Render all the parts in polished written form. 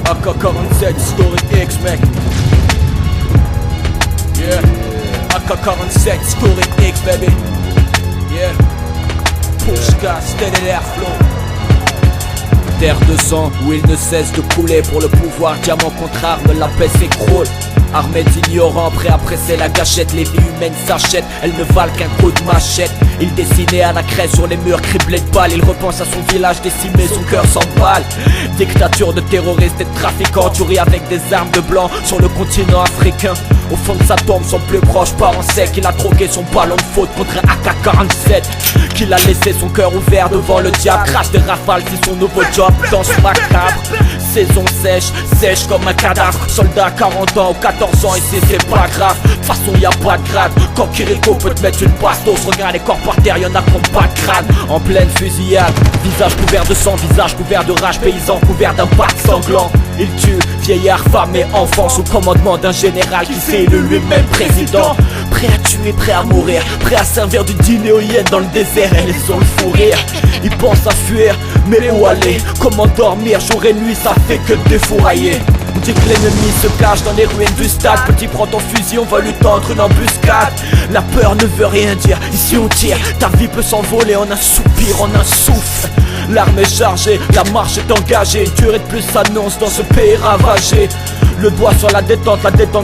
AK-47 Story X, mec. Yeah. AK-47 Story X, baby. Yeah. Pushka, steady airflow. Terre de sang où il ne cesse de couler. Pour le pouvoir, diamant contre arme, la paix s'écroule. Armée d'ignorants, prêts à presser la gâchette. Les vies humaines s'achètent, elles ne valent qu'un coup de machette. Il dessinait à la craie sur les murs criblés de balles. Il repense à son village décimé, son cœur s'emballe. Dictature de terroristes et de trafiquants. Tuerie avec des armes de blanc sur le continent africain. Au fond de sa tombe, son plus proche parent sait qu'il a troqué son ballon de faute contre un AK-47. Qu'il a laissé son cœur ouvert devant le diable. Crache des rafales, c'est son nouveau job. Danse macabre, saison sèche, sèche comme un cadavre. Soldat 40 ans ou 14 ans, ici c'est pas grave. De toute façon y'a pas de grade. Quand Kiriko peut te mettre une bastos, regarde les corps par terre, y'en a qui ont pas de crâne. En pleine fusillade, visage couvert de sang, visage couvert de rage. Paysan couvert d'un bac sanglant. Il tue vieillards, femmes et enfants sous commandement d'un général qui s'est élu lui-même président. Prêt à tuer, prêt à mourir, prêt à servir du dîner aux hyènes dans le désert et les ont le fou rire. Il pense à fuir, mais où aller? Comment dormir? Jour et nuit, ça fait que défourailler. On dit que l'ennemi se cache dans les ruines du stade. Petit, prends ton fusil, on va lui tendre une embuscade. La peur ne veut rien dire, ici on tire. Ta vie peut s'envoler en un soupir, en un souffle. L'arme est chargée, la marche est engagée. Une durée de plus s'annonce dans ce pays ravagé. Le doigt sur la détente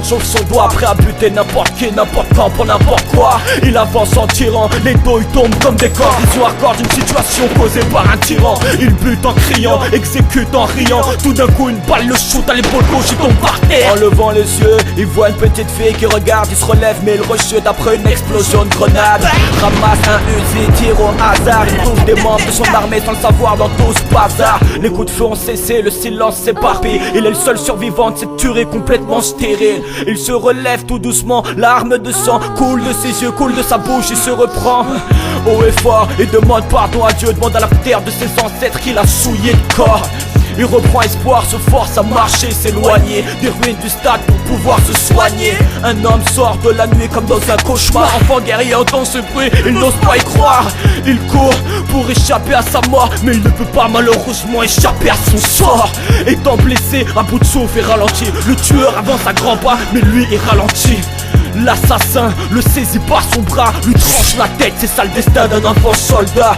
chauffe son doigt. Prêt à buter n'importe qui, n'importe quand, pour n'importe quoi. Il avance en tirant, les dos ils tombent comme des corps. Vision hardcore d'une situation causée par un tyran. Il bute en criant, exécute en riant. Tout d'un coup une balle le shoot à l'épaule gauche, il tombe par terre. En levant les yeux, il voit une petite fille qui regarde. Il se relève mais il rechute après une explosion de grenade. Ramasse un Uzi, tire au hasard. Il trouve des membres de son armée sans le savoir dans tout ce bazar. Les coups de feu ont cessé, le silence s'éparpille. Il est le seul survivant de cette tuerie complètement stérile. Il se relève tout doucement, l'arme de sang coule de ses yeux, coule de sa bouche. Il se reprend haut et fort et demande pardon à Dieu. Demande à la terre de ses ancêtres qu'il a souillé de corps. Il reprend espoir, se force à marcher, s'éloigner des ruines du stade pour pouvoir se soigner. Un homme sort de la nuit comme dans un cauchemar. Enfant guerrier entend ce bruit, il n'ose pas y croire. Il court pour échapper à sa mort, mais il ne peut pas malheureusement échapper à son sort. Étant blessé, à bout de souffle et ralenti, le tueur avance à grands pas, mais lui est ralenti. L'assassin le saisit par son bras, lui tranche la tête, c'est ça le destin d'un enfant soldat.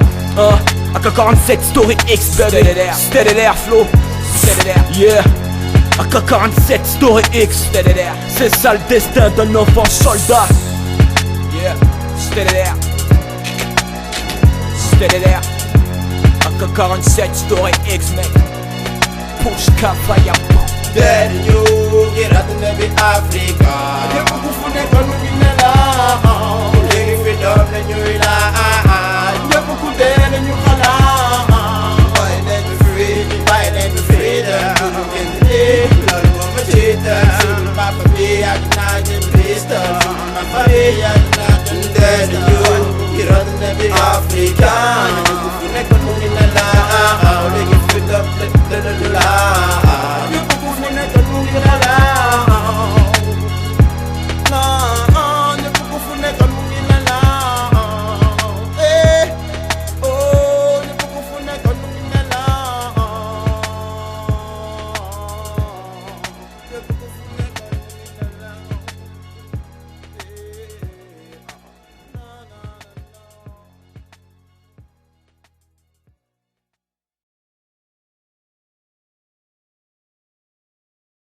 AK-47 Story X, baby. Steady there, flow. Steady there. Yeah. AK-47 Story X. Steady there. C'est ça le destin d'un enfant soldat. Yeah. Steady there. Steady there. AK-47 Story X, mec. Pushka fire. Dead you, get out the Navy Africa. You can move from the gun in the law. Lady freedom, then you rely. You can put dead and you can violent be free, violent be freedom. You can live, blood of a cheetah. Papa me, I can not pistol. Papa me, I can not dead you, get out the Navy Africa.